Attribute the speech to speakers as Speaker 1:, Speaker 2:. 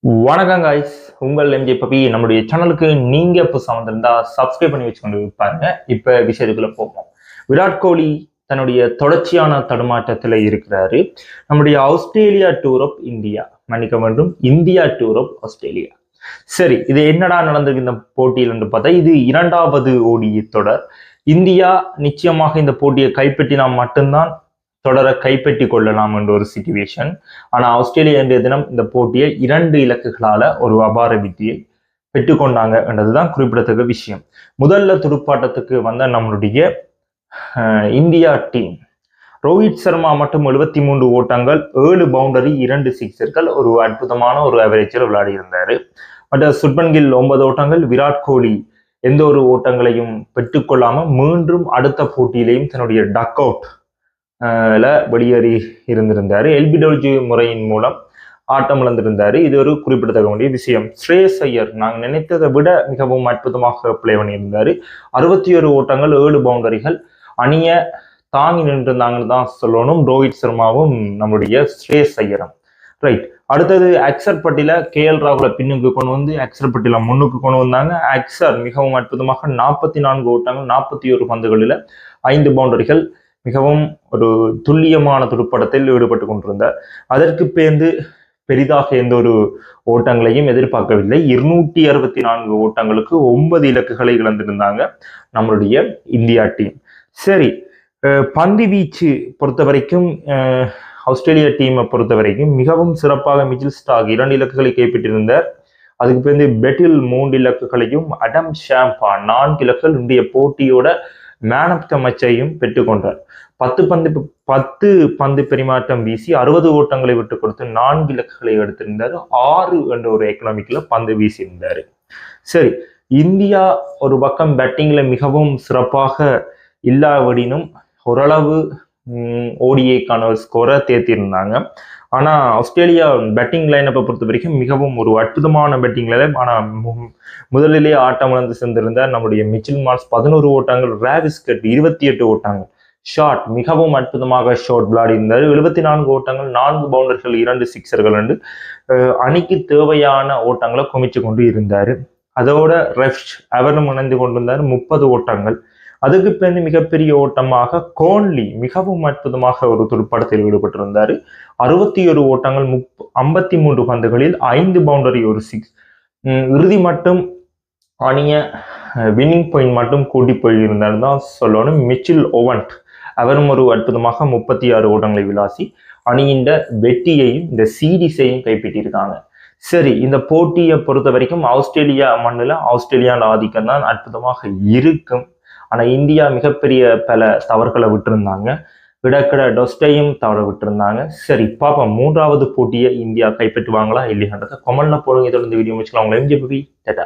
Speaker 1: வணக்கம் காய்ஸ், உங்கள் MJ puppy. நம்மளுடைய சேனலுக்கு நீங்க புதுசாக வந்திருந்தா சப்ஸ்கிரைப் பண்ணி வச்சுக்கொண்டு பாருங்க. இப்ப விஷயத்துக்குள்ள போவோம். விராட் கோலி தன்னுடைய தொடர்ச்சியான தடுமாற்றத்துல இருக்கிறாரு. நம்முடைய ஆஸ்திரேலியா டூர் ஆஃப் இந்தியா, மன்னிக்க வேண்டும், இந்தியா டூர் ஆஃப் ஆஸ்திரேலியா. சரி, இது என்னடா நடந்திருக்கு இந்த போட்டியில் என்று பார்த்தா, இது 2வது ஓடிஐ தொடர். இந்தியா நிச்சயமாக இந்த போட்டியை கைப்பற்றினா மட்டும்தான் தொடரை கைப்பற்றி கொள்ளலாம் என்ற ஒரு சிச்சுவேஷன். ஆனா ஆஸ்திரேலியா இன்றைய தினம் இந்த போட்டியை 2 இலக்குகளால ஒரு அபார வெற்றியை பெற்றுக்கொண்டாங்க என்றதுதான் குறிப்பிடத்தக்க விஷயம். முதல்ல துடுப்பாட்டத்துக்கு வந்த நம்மளுடைய இந்தியா டீம், ரோஹித் சர்மா மட்டும் 73 ஓட்டங்கள், 7 பவுண்டரி, 2 சிக்ஸர்கள், ஒரு அற்புதமான ஒரு அவரேஜில் விளையாடி இருந்தாரு. மற்ற சுப்மன் கில் 9 ஓட்டங்கள், விராட் கோலி எந்த ஒரு ஓட்டங்களையும் பெற்றுக்கொள்ளாம மீண்டும் அடுத்த போட்டியிலையும் தன்னுடைய டக் அவுட் வெளியேறி இருந்திருந்தாரு. எல்பிடபிள்யூ முறையின் மூலம் ஆட்டம் இழந்திருந்தாரு. இது ஒரு குறிப்பிடத்தக்க வேண்டிய விஷயம். ஸ்ரேயஸ் ஐயர் நாங்கள் நினைத்ததை விட மிகவும் அற்புதமாக பிளே பண்ணியிருந்தாரு. 61 ஓட்டங்கள், 7 பவுண்டரிகள், அணியை தாங்கி நின்றிருந்தாங்கன்னு தான் சொல்லணும். ரோஹித் சர்மாவும் நம்முடைய ஸ்ரேயஸ் ஐயரும். ரைட், அடுத்தது அக்சர் பட்டியல KL ராகுல பின்னுக்கு கொண்டு வந்து அக்சர் பட்டியல முன்னுக்கு கொண்டு வந்தாங்க. அக்சர் மிகவும் அற்புதமாக 44 ஓட்டங்கள், 41 பந்துகளில் 5 பவுண்டரிகள், மிகவும் ஒரு துல்லியமான துடுப்பாட்டத்தில் ஈடுபட்டு கொண்டிருந்தார். அதற்கு பேர்ந்து பெரிதாக எந்த ஒரு ஓட்டங்களையும் எதிர்பார்க்கவில்லை. 264 ஓட்டங்களுக்கு 9 இலக்குகளை இழந்திருந்தாங்க நம்மளுடைய இந்தியா டீம். சரி, பந்து வீச்சு பொறுத்த வரைக்கும் ஆஸ்திரேலியா டீமை பொறுத்த வரைக்கும் மிகவும் சிறப்பாக மிச்சில் ஸ்டார்க் 2 இலக்குகளை கைப்பற்றியிருந்தார். அதுக்கு பேர்ந்து பெட்டில் 3 இலக்குகளையும், அடம் ஷாம்பா 4 இலக்குகள், இந்திய போட்டியோட மேன் ஆஃப் த மேட்சையும் பெற்றுக்கொண்டார். 10 பந்து பரிமாற்றம் வீசி 60 ஓட்டங்களை விட்டு கொடுத்து 4 இலக்குகளை எடுத்திருந்தாரு. 6 என்ற ஒரு எக்கனாமிக்ல பந்து வீசி இருந்தாரு. சரி, இந்தியா ஒரு பக்கம் பேட்டிங்ல மிகவும் சிறப்பாக இல்லாவிடினும் ஓரளவு ஓடிஐக்கான ஸ்கோரை தேர்த்திருந்தாங்க. ஆனா ஆஸ்திரேலியா பேட்டிங் லைனப்பை பொறுத்த வரைக்கும் மிகவும் ஒரு அற்புதமான பேட்டிங் லைன். ஆனா முதலிலே ஆட்டம் இழந்து சென்றிருந்தார் நம்முடைய மிச்சில் மார்ஷ் 11 ஓட்டங்கள், ராவிஸ் ஹெட் 28 ஓட்டங்கள், ஷாட் மிகவும் அற்புதமாக ஷாட் விளையாடி இருந்தார். 74 ஓட்டங்கள், 4 பவுண்டர்கள், 2 சிக்ஸர்கள் என்று அணிக்கு தேவையான ஓட்டங்களை குமிச்சு கொண்டு இருந்தார். அதோட ரெஃப்ட் அவரும் இணைந்து கொண்டிருந்தார், 30 ஓட்டங்கள். அதுக்கு பிறகு மிகப்பெரிய ஓட்டமாக கோன்லி மிகவும் அற்புதமாக ஒரு துடுப்பாட்டத்தில் ஈடுபட்டிருந்தார். 61 ஓட்டங்கள், 53 பந்துகளில் 5 பவுண்டரி, ஒரு சிக்ஸ். இறுதி மட்டும் அணிய வின்னிங் பாயிண்ட் மட்டும் கூட்டி போயிருந்தார் தான் சொல்லணும். மிச்சில் ஓவன்ட் அவரும் ஒரு அற்புதமாக 36 ஓட்டங்களை விளாசி அணியின் வெற்றியையும் இந்த சீரீஸையும் கைப்பற்றியிருக்காங்க. சரி, இந்த போட்டியை பொறுத்த வரைக்கும் ஆஸ்திரேலியா மண்ணில் ஆஸ்திரேலியாவோட ஆதிக்கம் தான் அற்புதமாக இருக்கும். ஆனா இந்தியா மிகப்பெரிய பல தவறுகளை விட்டுருந்தாங்க. இடக்கிட டொஸ்டையும் தவற விட்டுருந்தாங்க. சரி, பாப்போம் 3வது போட்டியை இந்தியா கைப்பற்றுவாங்களா இல்லையான்றதை கமெண்ட்ல போடுங்க. தொடர்ந்து வீடியோ முடிச்சுக்கலாம். உங்களை எம்ஜே பப்பி, டாடா.